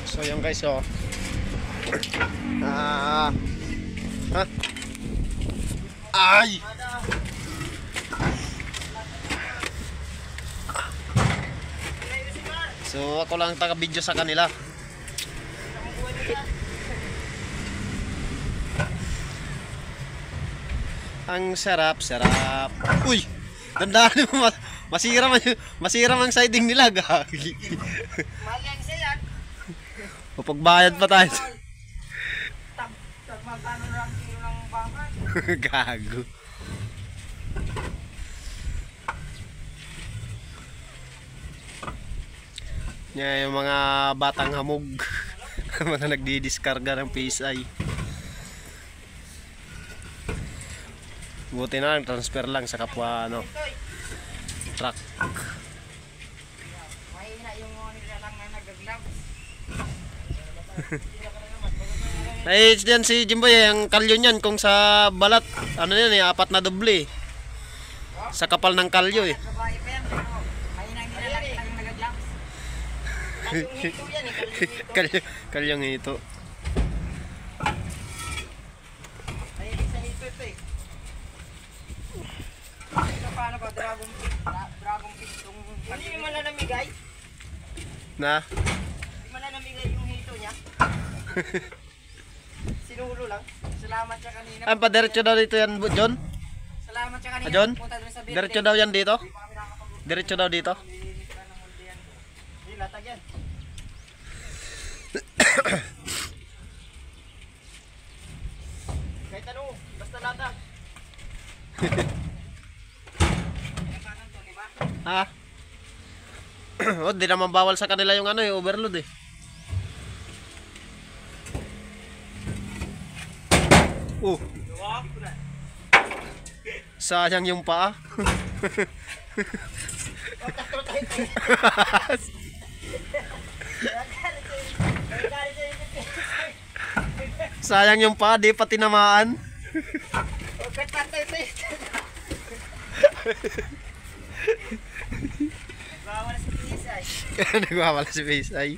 So yun guys, oh. Ha? Ay! So ako lang taga-video sa kanila. Ang sarap, sarap. Uy! Dandaan mo, masira man siding nila, gagi. Magang siya yan. Papagbayad pa tayo. Magkano lang kilo ng bangkan? Gago. Yan yung mga batang hamog. Mga nagdidiskarga ng PSI. Buti na lang, transfer lang sa kapwa ano, truck. Mahina yung mga nila lang na nag-gloves. Ay, dyan si Jimboy, ang kalyo niyan kung sa balat, ano yan eh, 4 na doble. Sa kapal ng kalyo eh. Babae pa yan, pero mahina nila lang yung nag-gloves. Kalyong hito yan eh, Kalyong ito. Mahilig sa hito ito eh. Ito paano ba, dragon fish itong... Hindi man na namigay. Na? Hindi man na namigay yung hito niya. Sinulo lang. Salamat siya kanina. Ah, pa-diretso daw dito yan, John? Salamat siya kanina. John? Punta doon sa building. Diretso daw yan dito? Hindi pa kami nakakapag- Diretso daw dito? Hindi, latag yan. Kahit ano, basta latag. Ha? Oh, di naman bawal sa kanila yung ano eh, overload eh. Oh. Sayang yung paa. Sayang yung paa, di pa tinamaan. Bawal sa PSI. Nagwawala si PSI.